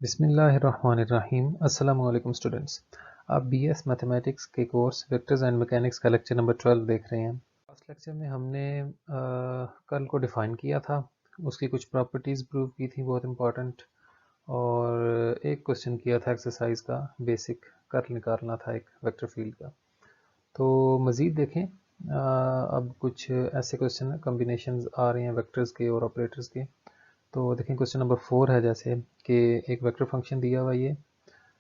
बिस्मिल्लाहिर्रहमानिर्रहीम। अस्सलामु अलैकुम स्टूडेंट्स। आप बीएस मैथमेटिक्स के कोर्स वेक्टर्स एंड मैकेनिक्स का लेक्चर नंबर 12 देख रहे हैं। लास्ट लेक्चर में हमने कर्ल को डिफ़ाइन किया था, उसकी कुछ प्रॉपर्टीज़ प्रूव की थी बहुत इंपॉर्टेंट, और एक क्वेश्चन किया था एक्सरसाइज का, बेसिक कर्ल निकालना था एक वेक्टर फील्ड का। तो मज़ीद देखें, अब कुछ ऐसे क्वेश्चन कम्बिनेशंस आ रहे हैं वेक्टर्स के और ऑपरेटर्स के। तो देखें क्वेश्चन नंबर 4 है, जैसे कि एक वेक्टर फंक्शन दिया हुआ, ये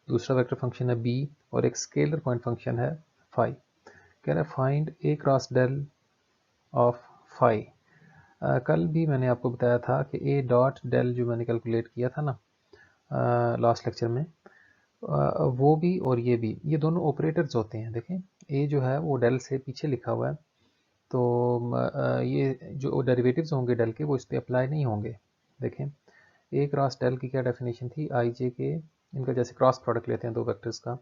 दूसरा वेक्टर फंक्शन है बी, और एक स्केलर पॉइंट फंक्शन है फाई। कह रहा है find a cross del of phi. कल भी मैंने आपको बताया था कि ए डॉट डेल जो मैंने कैलकुलेट किया था ना लास्ट लेक्चर में, वो भी और ये भी, ये दोनों ऑपरेटर्स होते हैं। देखें ए जो है वो डेल से पीछे लिखा हुआ है, तो ये जो डेरिवेटिव्स होंगे डेल के वो इस पर अप्लाई नहीं होंगे। देखें ए क्रॉस डेल की क्या डेफिनेशन थी, आई जे के, इनका जैसे क्रॉस प्रोडक्ट लेते हैं दो वेक्टर्स का,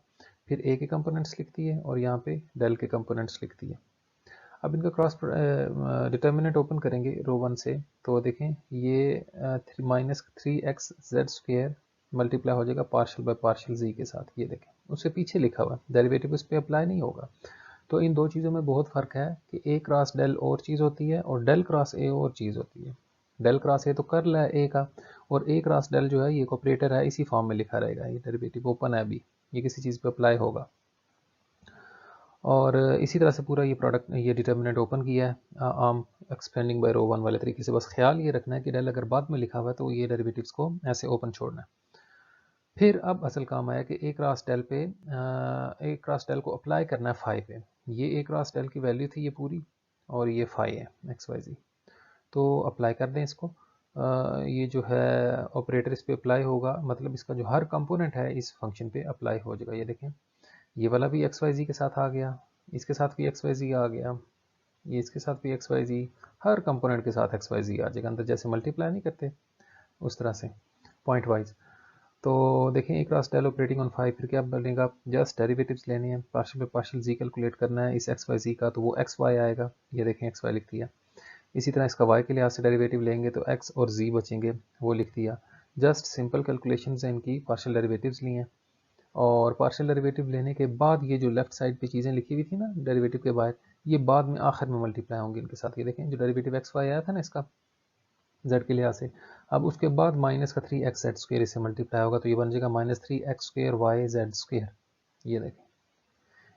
फिर ए के कंपोनेंट्स लिखती है और यहाँ पे डेल के कंपोनेंट्स लिखती है। अब इनका क्रॉस डिटर्मिनेंट ओपन करेंगे रो 1 से, तो देखें ये माइनस 3x z² मल्टीप्लाई हो जाएगा पार्शियल बाय पार्शियल z के साथ। ये देखें उससे पीछे लिखा हुआ है, डेरिवेटिव उस पर अप्लाई नहीं होगा। तो इन दो चीज़ों में बहुत फ़र्क है कि ए क्रॉस डेल और चीज़ होती है और डेल क्रॉस ए और चीज़ होती है। डेल क्रॉस ए तो कर्ल है ए का, और ए क्रॉस डेल जो है ये एक ऑपरेटर है, इसी फॉर्म में लिखा रहेगा। ये डेरिवेटिव ओपन है अभी, ये किसी चीज़ पे अप्लाई होगा। और इसी तरह से पूरा ये प्रोडक्ट, ये डिटर्मिनेंट ओपन किया है आम एक्सपेंडिंग बाय रो 1 वाले तरीके से। बस ख्याल ये रखना है कि डेल अगर बाद में लिखा हुआ है तो ये डेरिवेटिव्स को ऐसे ओपन छोड़ना है। फिर अब असल काम आया कि ए क्रॉस डेल पे, ए क्रॉस डेल को अप्लाई करना है फाई पे। ये ए क्रॉस डेल की वैल्यू थी ये पूरी, और ये फाई है एक्स वाई जी। तो अप्लाई कर दें इसको। ये जो है ऑपरेटर इस पे अप्लाई होगा, मतलब इसका जो हर कंपोनेंट है इस फंक्शन पे अप्लाई हो जाएगा। ये देखें ये वाला भी एक्स वाई जी के साथ आ गया, इसके साथ भी एक्स वाई जी आ गया, ये इसके साथ भी एक्स वाई जी, हर कंपोनेंट के साथ एक्स वाई जी आ जाएगा अंदर, जैसे मल्टीप्लाई नहीं करते उस तरह से पॉइंट वाइज। तो देखें एक cross del operating on five, फिर क्या बनेगा, जस्ट डेरिवेटिव्स लेने हैं, पार्शियल पे पार्शियल जी कैलकुलेट करना है इस एक्स वाई जी का, तो वो एक्स वाई आएगा। ये देखें एक्स वाई लिख दिया। इसी तरह इसका y के लिहाज से डेरिवेटिव लेंगे तो x और z बचेंगे, वो लिख दिया। जस्ट सिंपल कैलकुलेशन है इनकी, पार्शियल डेरिवेटिव्स लिए हैं, और पार्शियल डेरिवेटिव लेने के बाद ये जो लेफ्ट साइड पे चीज़ें लिखी हुई थी ना डेरिवेटिव के बाहर, ये बाद में आखिर में मल्टीप्लाई होंगे इनके साथ। ये देखें जो डेरिवेटिव एक्स वाई आया था ना इसका z के लिहाज से, अब उसके बाद माइनस का 3x(z²) इससे मल्टीप्लाई होगा, तो ये बन जाएगा -3x²y(z²). ये देखें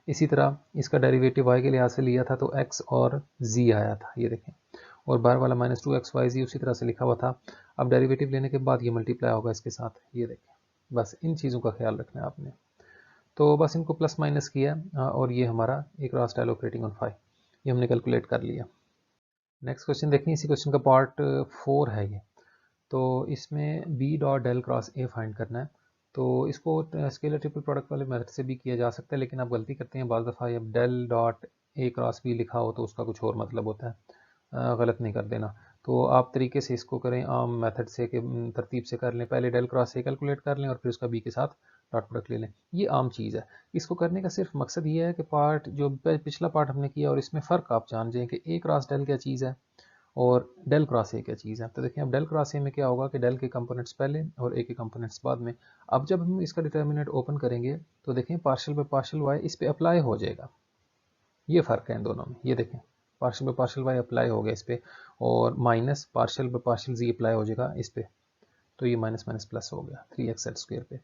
इसी तरह इसका डेरिवेटिव y के लिहाज से लिया था तो x और z आया था। ये देखें, और बाहर वाला -2xyz उसी तरह से लिखा हुआ था। अब डेरिवेटिव लेने के बाद ये मल्टीप्लाई होगा इसके साथ। ये देखें, बस इन चीज़ों का ख्याल रखना है आपने। तो बस इनको प्लस माइनस किया, और ये हमारा एक cross del operating on five, ये हमने कैलकुलेट कर लिया। नेक्स्ट क्वेश्चन देखें, इसी क्वेश्चन का पार्ट 4 है ये। तो इसमें b dot del cross a find करना है। तो इसको स्केलर ट्रिपल प्रोडक्ट वाले मेथड से भी किया जा सकता है, लेकिन आप गलती करते हैं बाज़ दफ़ा, जब del dot a cross b लिखा हो तो उसका कुछ और मतलब होता है, गलत नहीं कर देना। तो आप तरीके से इसको करें आम मेथड से, कि तरतीब से कर लें, पहले डेल क्रॉस ए कैलकुलेट कर लें और फिर उसका बी के साथ डॉट प्रोडक्ट ले लें। ये आम चीज़ है। इसको करने का सिर्फ मकसद ये है कि पार्ट जो पिछला पार्ट हमने किया और इसमें फ़र्क आप जान जाएँ कि ए क्रॉस डेल क्या चीज़ है और डेल क्रॉस ए क्या चीज़ है। तो देखिए अब डेल क्रॉस ए में क्या होगा कि डेल के कंपोनेंट्स पहले और ए के कंपोनेंट्स बाद में। अब जब हम इसका डिटर्मिनेंट ओपन करेंगे तो देखें पार्शियल बाय पार्शियल वाई इस पे अप्लाई हो जाएगा। ये फ़र्क है इन दोनों में। ये देखें partial by partial y apply हो गया इस पे, और minus partial by partial z apply हो जाएगा इस पे, तो ये माइनस माइनस प्लस हो गया 3x(z²) पे,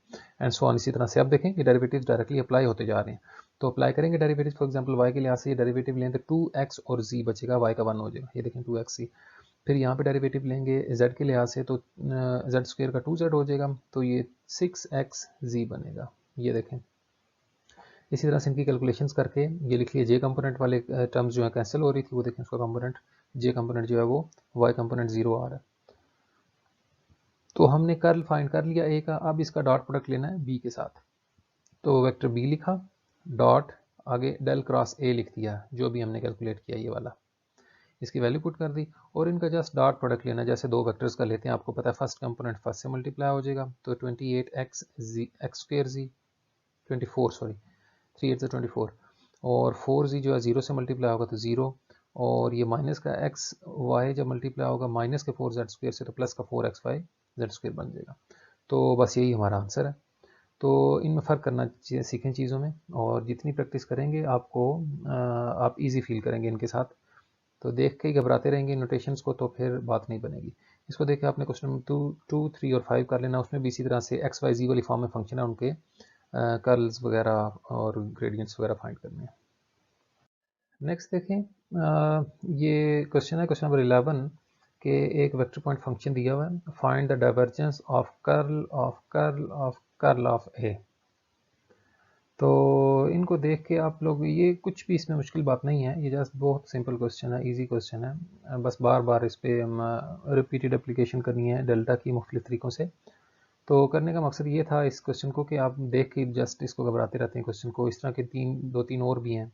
एंड सो ऑन। इसी तरह से अब देखें कि डेरिवेटिव्स डायरेक्टली अप्लाई होते जा रहे हैं। तो अप्लाई करेंगे डेरिवेटिव, फॉर एग्जांपल y के लिहाज से ये डेरिवेटिव लें तो 2x और z बचेगा, y का 1 हो जाएगा। ये देखें 2x। फिर यहाँ पे डेरिवेटिव लेंगे z के लिहाज से तो z² का 2z हो जाएगा, तो ये 6xz बनेगा। ये देखें इसी तरह से इनकी कैलकुलेशंस करके ये लिख लिए, j कंपोनेंट वाले टर्म्स जो है कैंसिल हो रही थी, वो देखें उसका कंपोनेंट j कंपोनेंट जो है वो y कंपोनेंट 0 आ रहा है। तो हमने कर्ल फाइंड कर लिया a का, अब इसका डॉट प्रोडक्ट लेना है b के साथ। तो वेक्टर b लिखा, डॉट आगे डेल क्रॉस a लिख दिया जो भी हमने कैलकुलेट किया ये वाला, इसकी वैल्यू पुट कर दी, और इनका जस्ट डॉट प्रोडक्ट लेना, जैसे दो वेक्टर्स का लेते हैं। आपको पता है फर्स्ट कंपोनेंट फर्स्ट से मल्टीप्लाई हो जाएगा, तो 28x(z)(x²z) 24 सॉरी 3 8 24, और 4z जो है 0 से मल्टीप्लाई होगा तो 0, और ये माइनस का x y जब मल्टीप्लाई होगा माइनस के 4z² से तो प्लस का 4xy z² बन जाएगा। तो बस यही हमारा आंसर है। तो इनमें फ़र्क करना सीखें चीज़ों में, और जितनी प्रैक्टिस करेंगे आपको आप इजी फील करेंगे इनके साथ। तो देख के ही घबराते रहेंगे नोटेशंस को तो फिर बात नहीं बनेगी। इसको देख के आपने क्वेश्चन नंबर 2, 3 और 5 कर लेना। उसमें भी इसी तरह से एक्स वाई जी वाली फॉर्म में फंक्शन है, उनके कर्ल्स वगैरह और ग्रेडियंट्स वगैरह फाइंड करने हैं। नेक्स्ट देखें, ये क्वेश्चन है क्वेश्चन नंबर 11 के एक वेक्टर पॉइंट फंक्शन दिया हुआ है, find the divergence of curl of curl of curl of A. तो इनको देख के आप लोग, ये कुछ भी इसमें मुश्किल बात नहीं है, ये जस्ट बहुत सिंपल क्वेश्चन है, इजी क्वेश्चन है। बस बार बार इस पर रिपीटेड एप्लीकेशन करनी है डेल्टा की मुख्तलिफ तरीक़ों से। तो करने का मकसद ये था इस क्वेश्चन को कि आप देख के जस्ट इसको घबराते रहते हैं क्वेश्चन को। इस तरह के दो तीन और भी हैं।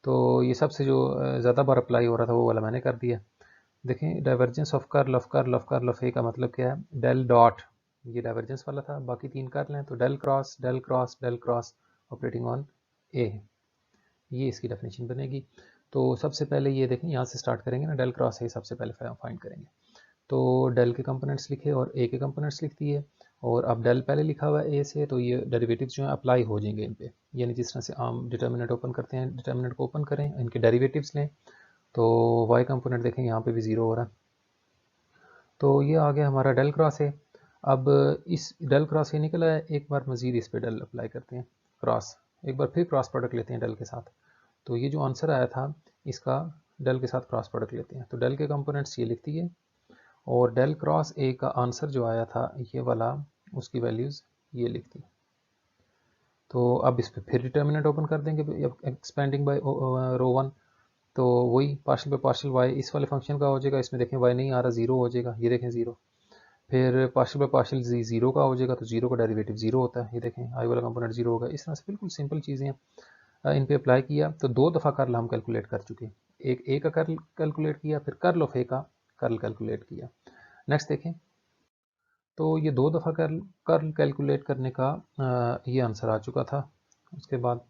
तो ये सबसे जो ज़्यादा बार अप्लाई हो रहा था वो वाला मैंने कर दिया। देखें, divergence of curl of curl of curl of A का मतलब क्या है? डेल डॉट, ये डाइवर्जेंस वाला था, बाकी तीन कर्ल हैं, तो del cross del cross del cross operating on A, ये इसकी डेफिनेशन बनेगी। तो सबसे पहले ये देखें, यहाँ से स्टार्ट करेंगे ना, डेल क्रॉस ए सबसे पहले फाइंड करेंगे। तो डेल के कंपोनेंट्स लिखे और ए के कंपोनेंट्स लिख दिए, और अब डेल पहले लिखा हुआ है ए से, तो ये डेरिवेटिव्स जो हैं अप्लाई हो जाएंगे इन पे। यानी जिस तरह से आम डिटर्मिनेंट ओपन करते हैं, डिटर्मिनेंट को ओपन करें, इनके डेरिवेटिव्स लें, तो वाई कंपोनेंट देखें यहाँ पे भी ज़ीरो हो रहा है। तो ये आ गया हमारा डेल क्रॉस ए। अब इस डेल क्रॉस ए निकला है, एक बार मज़ीद इस पर डेल अप्लाई करते हैं, क्रॉस, एक बार फिर क्रॉस प्रोडक्ट लेते हैं डेल के साथ। तो ये जो आंसर आया था इसका डेल के साथ क्रॉस प्रोडक्ट लेते हैं, तो डेल के कंपोनेंट्स ये लिख दिए, और डेल क्रॉस ए का आंसर जो आया था ये वाला, उसकी वैल्यूज़ ये लिख दी। तो अब इस पर फिर डिटर्मिनेंट ओपन कर देंगे, एक्सपेंडिंग बाय रो 1, तो वही पार्शियल बाय पार्शियल वाई इस वाले फंक्शन का हो जाएगा। इसमें देखें वाई नहीं आ रहा, जीरो हो जाएगा, ये देखें जीरो। फिर पार्शियल बाय पार्शियल जीरो का हो जाएगा, तो जीरो का डेरिवेटिव जीरो होता है, ये देखें आई वाला कंपोनेंट जीरो होगा। इस तरह से बिल्कुल सिंपल चीज़ें हैं। इन पे अप्लाई किया तो दो दफ़ा कर्ल हम कैलकुलेट कर चुके, एक ए का कर्ल कैलकुलेट किया, फिर कर्ल ऑफ ए का कर्ल कैलकुलेट किया। नेक्स्ट देखें, तो ये दो दफ़ा कर्ल कैलकुलेट करने का ये आंसर आ चुका था। उसके बाद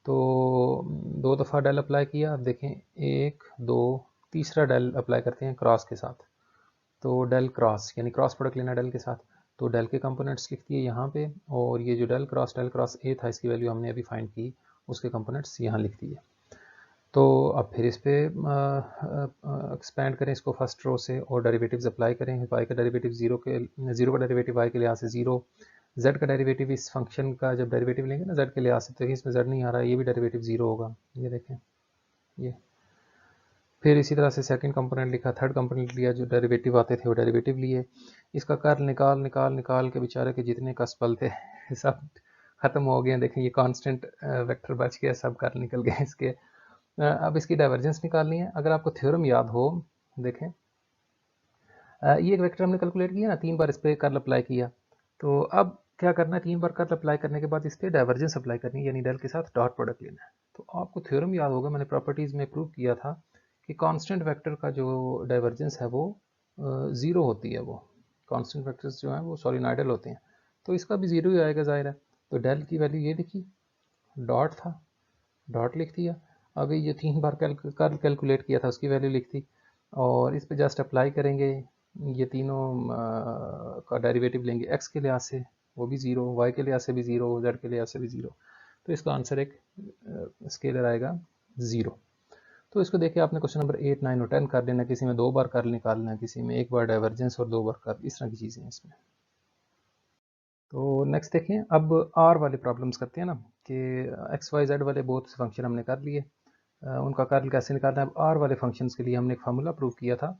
तो दो दफ़ा डेल अप्लाई किया, अब देखें एक दो तीसरा डेल अप्लाई करते हैं क्रॉस के साथ, तो डेल क्रॉस यानी क्रॉस प्रोडक्ट लेना डेल के साथ, तो डेल के कंपोनेंट्स लिख दिए यहाँ पे, और ये जो डेल क्रॉस ए था इसकी वैल्यू हमने अभी फाइंड की, उसके कंपोनेंट्स यहाँ लिख दिए। तो अब फिर इस पर एक्सपेंड करें इसको फर्स्ट रो से, और डेरिवेटिव्स अप्लाई करें। वाई का डेरिवेटिव जीरो का डेरिवेटिव वाई के लिहाज से जीरो, जेड का डेरिवेटिव इस फंक्शन का जब डेरिवेटिव लेंगे ना जेड के लिहाज से, तो इसमें जेड नहीं आ रहा है, ये भी डेरिवेटिव जीरो होगा, ये देखें ये। फिर इसी तरह से सेकंड कंपोनेंट लिखा, थर्ड कंपोनेंट लिया, जो डेरिवेटिव आते थे वो डेरिवेटिव लिए। इसका कर्ल निकाल निकाल निकाल के बेचारे के जितने कसपल थे सब खत्म हो गए। देखें ये कांस्टेंट वेक्टर बच गया, सब कर्ल निकल गए इसके। अब इसकी डाइवर्जेंस निकालनी है। अगर आपको थ्योरम याद हो, देखें ये एक वेक्टर हमने कैलकुलेट किया ना, तीन बार इस पर कर्ल अप्लाई किया, तो अब क्या करना है, तीन बार कर्ल अप्लाई करने के बाद इस पर डाइवर्जेंस अप्लाई करनी है, यानी डेल के साथ डॉट प्रोडक्ट लेना है। तो आपको थ्योरम याद होगा, मैंने प्रॉपर्टीज़ में प्रूव किया था कि कांस्टेंट वेक्टर का जो डाइवर्जेंस है वो ज़ीरो होती है। वो कांस्टेंट वेक्टर्स जो हैं वो सॉलिनॉइडल होते हैं, तो इसका भी ज़ीरो ही आएगा ज़ाहिर है। तो डेल की वैल्यू ये लिखी, डॉट था, डॉट लिख दिया। अभी ये तीन बार कर्ल कैलकुलेट किया था उसकी वैल्यू लिख दी, और इस पे जस्ट अप्लाई करेंगे। ये तीनों का डेरिवेटिव लेंगे, एक्स के लिहाज से वो भी ज़ीरो, वाई के लिहाज से भी ज़ीरो, जेड के लिहाज से भी ज़ीरो, तो इसका आंसर एक स्केलर आएगा ज़ीरो। तो इसको देखिए, आपने क्वेश्चन नंबर 8, 9 और 10 कर लेना, किसी में दो बार कर्ल निकालना है, किसी में एक बार डाइवर्जेंस और दो बार कर्ल, इस तरह की चीज़ें हैं इसमें। तो नेक्स्ट देखें, अब आर वाले प्रॉब्लम्स करते हैं ना, कि एक्स वाई जेड वाले बहुत से फंक्शन हमने कर लिए, उनका कर्ल कैसे निकालना है। अब आर वाले फंक्शंस के लिए हमने एक फार्मूला प्रूव किया था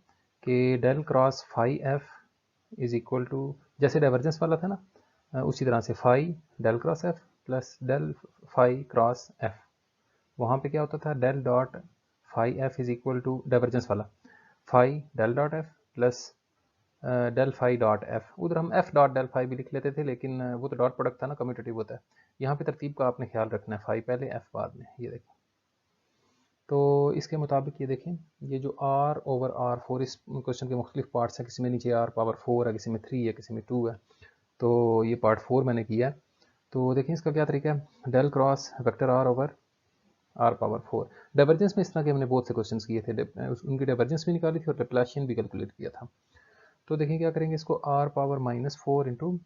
कि del cross phi F is equal to, जैसे डाइवर्जेंस वाला था ना, उसी तरह से phi del cross F plus del phi cross F. वहाँ पे क्या होता था, del dot phi F is equal to divergence वाला phi del dot F plus del phi dot F. उधर हम एफ डॉट डेल फाई भी लिख लेते थे, लेकिन वो तो डॉट प्रोडक्ट था ना, कम्यूटेटिव होता है। यहाँ पे तरतीब का आपने ख्याल रखना है, फाई पहले एफ बाद में, ये देखें। तो इसके मुताबिक ये देखें, ये जो आर ओवर आर फोर, इस क्वेश्चन के मुख्तलिफ पार्ट्स हैं, किसी में नीचे आर पावर 4 है, किसी में 3 है, किसी में 2 है, तो ये पार्ट 4 मैंने किया है। तो देखें इसका क्या तरीका है, del cross vector r over are power 4। Divergence में इस तरह के हमने बहुत से क्वेश्चन किए थे, उनकी डाइवर्जेंस भी निकाली थी और लैप्लाशियन भी कैलकुलेट किया था। तो देखें क्या करेंगे, इसको r power -4 into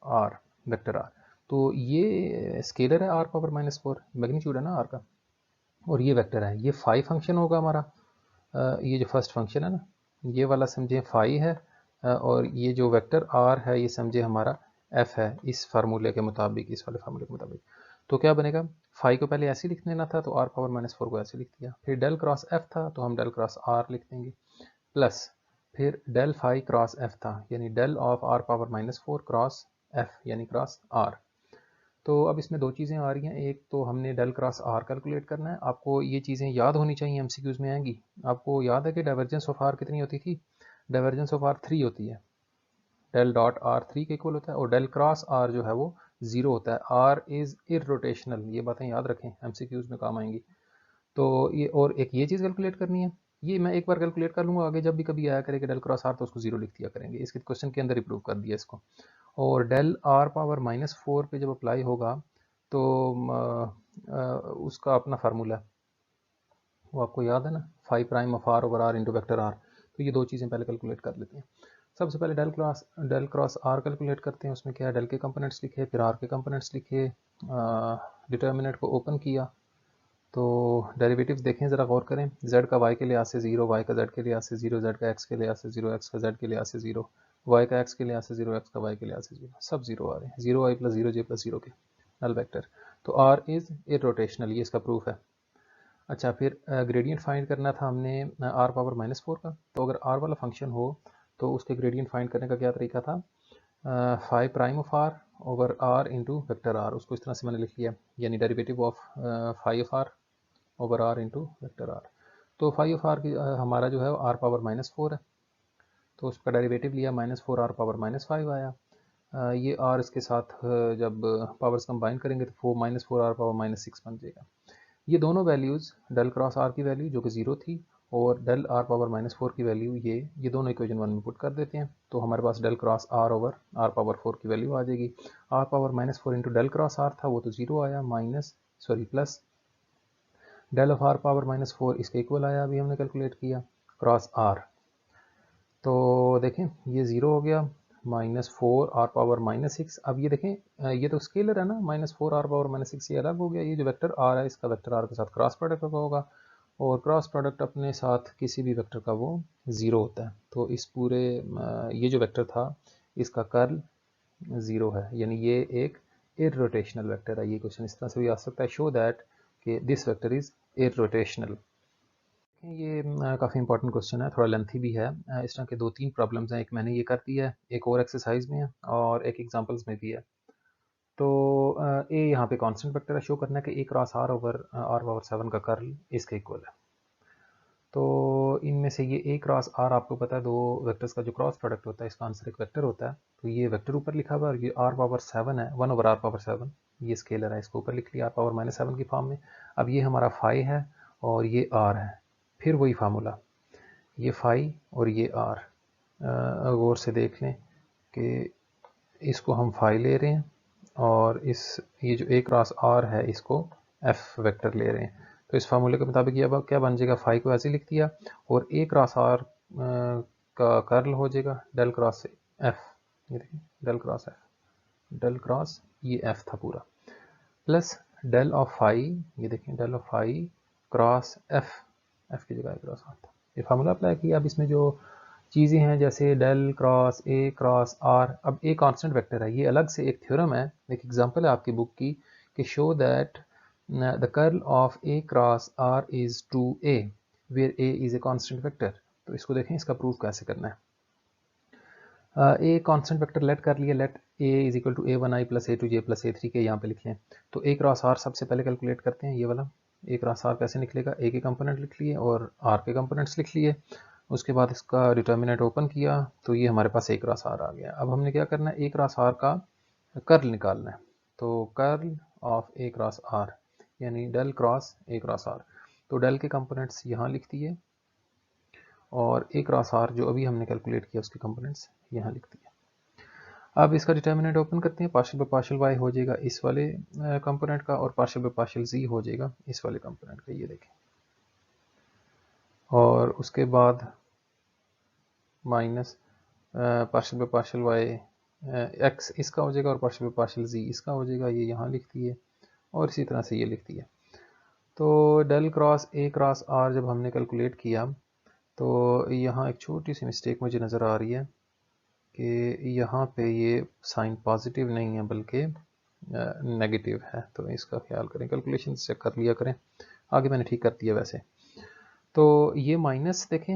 r, vector r. तो ये स्केलर है आर पावर -4, मैग्नीट्यूड है ना आर का, और ये वेक्टर है, ये फाई फंक्शन होगा हमारा। ये जो फर्स्ट फंक्शन है ना, ये वाला समझे फाई है, और ये जो वेक्टर आर है ये समझे हमारा एफ है, इस फार्मूले के मुताबिक, इस वाले फार्मूले के मुताबिक। तो क्या बनेगा, फाई को पहले ऐसे लिख लेना था, तो आर पावर -4 को ऐसे लिख दिया। फिर डेल क्रॉस एफ था, तो हम डेल क्रॉस आर लिख देंगे, प्लस फिर डेल फाई क्रॉस एफ था, यानी del of are power -4 cross f यानी क्रॉस आर। तो अब इसमें दो चीज़ें आ रही हैं, एक तो हमने डेल क्रॉस आर कैलकुलेट करना है। आपको ये चीज़ें याद होनी चाहिए, एमसीक्यूज़ में आएंगी। आपको याद है कि डाइवर्जेंस ऑफ आर कितनी होती थी, डाइवर्जेंस ऑफ आर 3 होती है, डेल डॉट आर 3 के इक्वल होता है, और डेल क्रॉस आर जो है वो 0 होता है। आर इज़ इररोटेशनल, ये बातें याद रखें, एमसीक्यूज़ में काम आएंगी। तो ये, और एक ये चीज़ कैलकुलेट करनी है, ये मैं एक बार कैलकुलेट कर लूँगा, आगे जब भी कभी आया करेगा डेल क्रॉस आर तो उसको 0 लिख दिया करेंगे, इसके क्वेश्चन के अंदर ही प्रूव कर दिया इसको। और डेल आर पावर -4 पे जब अप्लाई होगा तो उसका अपना फार्मूला है, वो आपको याद है ना, phi prime of r over r into vector r. तो ये दो चीज़ें पहले कैलकुलेट कर लेते हैं। सबसे पहले डेल क्रॉस आर कैलकुलेट करते हैं। उसमें क्या है, डेल के कंपोनेंट्स लिखे, फिर आर के कंपोनेंट्स लिखे, डिटर्मिनेंट को ओपन किया, तो डेरिवेटिव्स देखें, ज़रा गौर करें। z का y के लिहाज से 0, y का z के लिहाज से 0, z का x के लिहाज से 0, x का z के लिहाज से 0, y का x के लिहाज से 0, x का y के लिहाज से 0, सब 0 आ रहे हैं, 0 i प्लस 0 j प्लस 0 के नल वेक्टर। तो r इज़ इररोटेशनल, ये इसका प्रूफ है। अच्छा, फिर ग्रेडियंट फाइंड करना था हमने r पावर -4 का। तो अगर r वाला फंक्शन हो तो उसके ग्रेडियंट फाइंड करने का क्या तरीका था, phi prime of r over r into vector r, उसको इस तरह से मैंने लिख लिया, यानी derivative of phi of r over r into vector r. तो फाई ऑफ आर की हमारा जो है आर पावर -4 है, तो उसका डेरिवेटिव लिया, -4 आर पावर -5 आया। ये आर इसके साथ जब पावर्स कंबाइन करेंगे तो -4 आर पावर -6 बन जाएगा। ये दोनों वैल्यूज़ डेल क्रॉस आर की वैल्यू जो कि 0 थी, और डेल आर पावर -4 की वैल्यू, ये दोनों इक्वेशन 1 में पुट कर देते हैं, तो हमारे पास del cross R over are power 4 की वैल्यू आ जाएगी। R power -4 into del cross R था, वो तो 0 आया, plus del of are power -4 इसके इक्वल आया, अभी हमने कैलकुलेट किया, क्रॉस आर। तो देखें ये 0 हो गया, -4 आर पावर -6। अब ये देखें, ये तो स्केलर है ना, -4 आर पावर -6 ये अलग हो गया, ये जो वेक्टर आर है इसका वेक्टर आर के साथ क्रॉस प्रोडक्ट होगा, और क्रॉस प्रोडक्ट अपने साथ किसी भी वेक्टर का वो 0 होता है। तो इस पूरे ये जो वेक्टर था इसका कर्ल 0 है, यानी ये एक इररोटेशनल वेक्टर है। ये क्वेश्चन इस तरह से भी आ सकता है, शो दैट कि दिस वेक्टर इज इररोटेशनल। ये काफ़ी इंपॉर्टेंट क्वेश्चन है, थोड़ा लेंथी भी है। इस तरह के 2-3 प्रॉब्लम्स हैं, एक मैंने ये कर दिया है, एक और एक्सरसाइज में है, और एक एग्जांपल्स में भी है। तो ए यहाँ पे कांस्टेंट वेक्टर है, शो करना है कि A cross R over are power 7 का कर्ल इसके इक्वल है। तो इनमें से ये ए क्रॉस आर, आपको पता है दो वेक्टर्स का जो क्रॉस प्रोडक्ट होता है इसका आंसर एक वेक्टर होता है। तो ये वेक्टर ऊपर लिखा हुआ है, और ये आर पावर 7 है, 1 ओवर आर पावर 7, ये स्केलर है, इसको ऊपर लिख लिया आर पावर -7 की फॉर्म में। अब ये हमारा फाई है और ये आर है, फिर वही फार्मूला, ये फाई और ये आर। गौर से देख लें कि इसको हम फाई ले रहे हैं, और ये जो ए क्रॉस आर है इसको एफ वेक्टर ले रहे हैं। तो इस फार्मूले के मुताबिक ये अब क्या बन जाएगा, फाई को ऐसे लिख दिया, और ए क्रॉस आर का कर्ल हो जाएगा डेल क्रॉस एफ, ये देखिए del cross f, del cross ये एफ था पूरा, प्लस डेल ऑफ फाई, ये देखिए del of phi cross f, f की जगह क्रॉस आर था। ये फार्मूला अप्लाई किया। अब इसमें जो चीज़ें हैं जैसे डेल क्रॉस ए क्रॉस आर, अब ए कांस्टेंट वेक्टर है, ये अलग से एक थ्योरम है, एक एग्जांपल है आपकी बुक की, कि show that the curl of A cross r is two a where a is a constant vector. तो इसको देखें, इसका प्रूफ कैसे करना है। ए कांस्टेंट वेक्टर लेट कर लिया, let a is equal to a1i plus a2j plus a3 k यहाँ पे लिख लें। तो ए क्रॉस आर सबसे पहले कैलकुलेट करते हैं, ये वाला ए क्रॉस आर कैसे निकलेगा, ए के कंपोनेंट लिख लिए और आर के कंपोनेंट्स लिख लिए। उसके बाद इसका डिटर्मिनेंट ओपन किया, तो ये हमारे पास ए क्रॉस आर आ गया। अब हमने क्या करना है, ए क्रॉस आर का कर्ल निकालना है। तो curl of A cross R यानी del cross A cross are, तो डेल के कंपोनेंट्स यहाँ लिख दिए, और ए क्रॉस आर जो अभी हमने कैलकुलेट किया उसके कंपोनेंट्स यहाँ लिख दिए। अब इसका डिटर्मिनेंट ओपन करते हैं, पार्शियल बाय पार्शियल वाई हो जाएगा इस वाले कंपोनेंट का, और पार्शियल बाय पार्शियल जी हो जाएगा इस वाले कंपोनेंट का, ये देखें। और उसके बाद minus partial by partial y x इसका हो जाएगा और पार्शियल पार्शियल जी इसका हो जाएगा, ये यहाँ लिखती है और इसी तरह से ये लिखती है। तो डेल क्रॉस ए क्रॉस आर जब हमने कैलकुलेट किया तो यहाँ एक छोटी सी मिस्टेक मुझे नज़र आ रही है कि यहाँ पे ये साइन पॉजिटिव नहीं है बल्कि नेगेटिव है, तो इसका ख्याल करें, कैलकुलेशन चेक कर लिया करें। आगे मैंने ठीक कर दिया वैसे। तो ये माइनस देखें,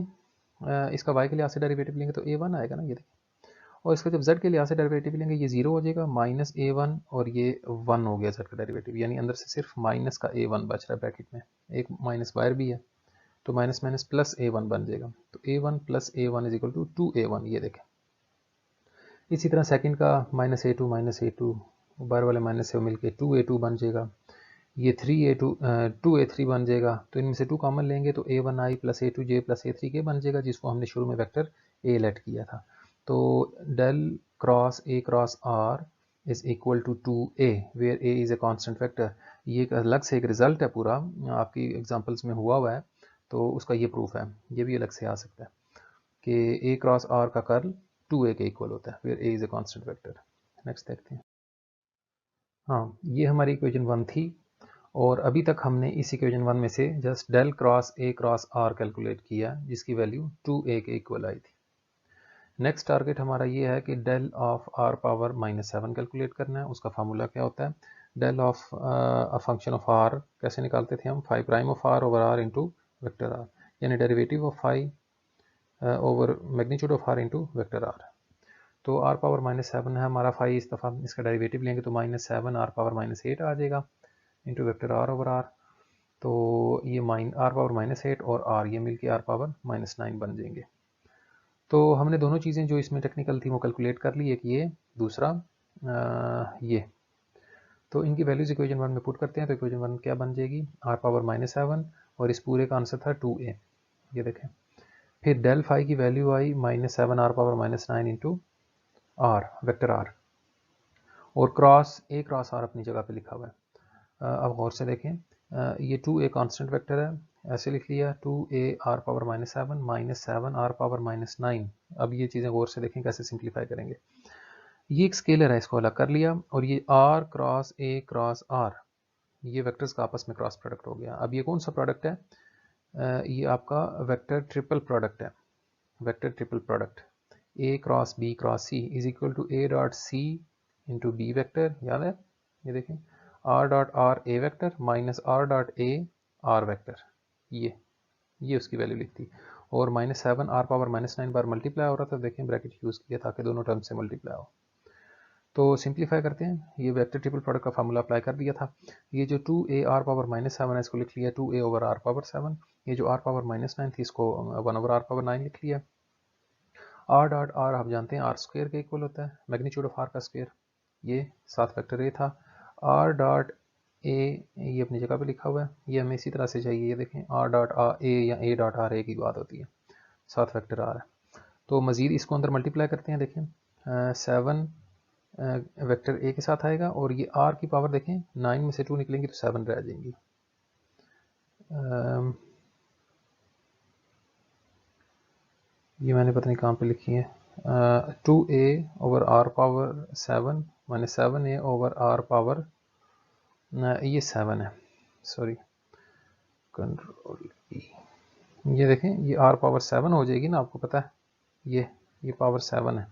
इसका y के लिहाज से डेरिवेटिव लेंगे तो a1 आएगा ना, ये देखें, और इसका जब z के लिहाज से डेरिवेटिव लेंगे ये 0 हो जाएगा, माइनस a1 और ये 1 हो गया z का डेरिवेटिव, यानी अंदर से सिर्फ माइनस का a1 बच रहा है ब्रैकेट में, एक माइनस बाहर भी है तो माइनस माइनस प्लस a1 बन जाएगा, तो a1 plus a1 is equal to 2a1, ये देखें। इसी तरह सेकंड का माइनस a2 बाहर वाले माइनस से मिलके 2a2 बन जाएगा, ये 2a3 बन जाएगा, तो इनमें से 2 कॉमन लेंगे तो a1i plus a2j plus a3k बन जाएगा, जिसको हमने शुरू में वेक्टर a लेट किया था। तो del cross a cross r is equal to 2a where a is a constant vector. ये एक अलग से एक रिजल्ट है, पूरा आपकी एग्जांपल्स में हुआ है, तो उसका ये प्रूफ है, ये भी अलग से आ सकता है कि a क्रॉस r का कर्ल 2a के इक्वल होता है where a is a constant vector. Next देखते हैं। हाँ, ये हमारी इक्वेशन 1 थी और अभी तक हमने इस इक्वेशन 1 में से just del cross a cross r calculate किया जिसकी वैल्यू 2a के इक्वल आई थी। नेक्स्ट टारगेट हमारा ये है कि del of r power -7 calculate करना है। उसका फार्मूला क्या होता है, del of a function of r कैसे निकालते थे हम, phi prime of r over r into vector r, यानी derivative of phi over magnitude of r into vector r। तो r पावर -7 है हमारा फाई, इस दफ़ा इसका डेरिवेटिव लेंगे तो -7 r पावर -8 आ जाएगा into vector r over r। तो ये r पावर -8 और r ये मिलके r पावर -9 बन जाएंगे। तो हमने दोनों चीज़ें जो इसमें टेक्निकल थी वो कैलकुलेट कर ली, एक ये, दूसरा ये। तो इनकी वैल्यूज इक्वेशन 1 में पुट करते हैं तो इक्वेशन 1 क्या बन जाएगी, r पावर -7 और इस पूरे का आंसर था 2a, ये देखें। फिर डेल फाई की वैल्यू आई -7 r power -9 into r vector r, और क्रॉस a क्रॉस r अपनी जगह पे लिखा हुआ है। अब गौर से देखें, ये 2a कांस्टेंट वेक्टर है, ऐसे लिख लिया 2a r power -7 r power -9। अब ये चीज़ें गौर से देखें कैसे सिंप्लीफाई करेंगे। ये एक स्केलर है, इसको अलग कर लिया, और ये r cross a cross r, ये वेक्टर्स का आपस में क्रॉस प्रोडक्ट हो गया। अब ये कौन सा प्रोडक्ट है, ये आपका वेक्टर ट्रिपल प्रोडक्ट है, vector triple product a cross b cross c is equal to a dot c into B vector, याद है, ये देखें r dot r a vector minus r dot a r vector, ये उसकी value लिखती, और -7 r power -9 बार multiply हो रहा था, देखें ब्रैकेट यूज़ किया ताकि दोनों टर्म से मल्टीप्लाई हो। तो सिंप्लीफाई करते हैं, ये वेक्टर ट्रिपल प्रोडक्ट का फार्मूला अप्लाई कर दिया था, ये जो 2a r पावर -7 है इसको लिख लिया 2a ओवर r पावर 7, ये जो r पावर -9 थी इसको 1 ओवर r पावर 9 लिख लिया। r डॉट r आप जानते हैं r स्क्वायर के इक्वल होता है, मैग्नीट्यूड ऑफ r का स्क्वायर, ये साथ वेक्टर a था। r डॉट a ये अपनी जगह पे लिखा हुआ है, ये हमें इसी तरह से चाहिए, ये देखें r डॉट a या a डॉट r a की बात होती है, साथ वेक्टर r है। तो मज़ीद इसको अंदर मल्टीप्लाई करते हैं, देखें 7 वेक्टर a के साथ आएगा, और ये r की पावर देखें 9 में से 2 निकलेंगी तो 7 रह जाएंगी। ये मैंने पता नहीं कहाँ पे लिखी है, 2a over r power 7 minus 7a over r power, ये 7 है, सॉरी, कंट्रोल ई, ये देखें ये r पावर 7 हो जाएगी ना, आपको पता है ये पावर 7 है,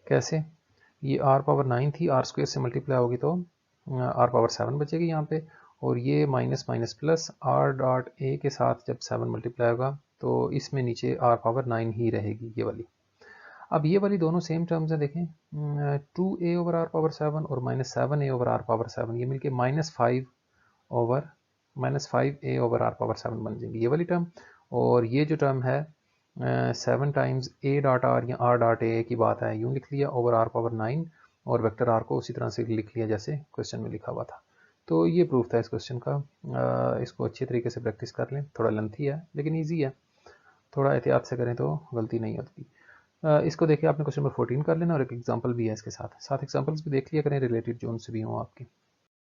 कैसे, ये r पावर 9 थी, r स्क्वायर से मल्टीप्लाई होगी तो r पावर 7 बचेगी यहाँ पे, और ये minus minus plus r dot a के साथ जब 7 मल्टीप्लाई होगा तो इसमें नीचे r पावर 9 ही रहेगी, ये वाली। अब ये वाली दोनों सेम टर्म्स हैं, देखें 2a ओवर r पावर 7 और -7a ओवर r पावर 7, ये मिलके -5a ओवर r पावर 7 बन जाएंगी, ये वाली टर्म। और ये जो टर्म है 7 टाइम्स a डॉट r या r डॉट a की बात है, यूँ लिख लिया ओवर r पावर 9, और वेक्टर r को उसी तरह से लिख लिया जैसे क्वेश्चन में लिखा हुआ था। तो ये प्रूफ था इस क्वेश्चन का, इसको अच्छी तरीके से प्रैक्टिस कर लें, थोड़ा लेंथी है लेकिन ईजी है, थोड़ा एहतियात से करें तो गलती नहीं होती। इसको देखिए, आपने क्वेश्चन नंबर 14 कर लेना, और एक एग्जांपल भी है इसके साथ एग्जांपल्स भी देख लिया करें रिलेटेड जो उनसे भी हों आपके।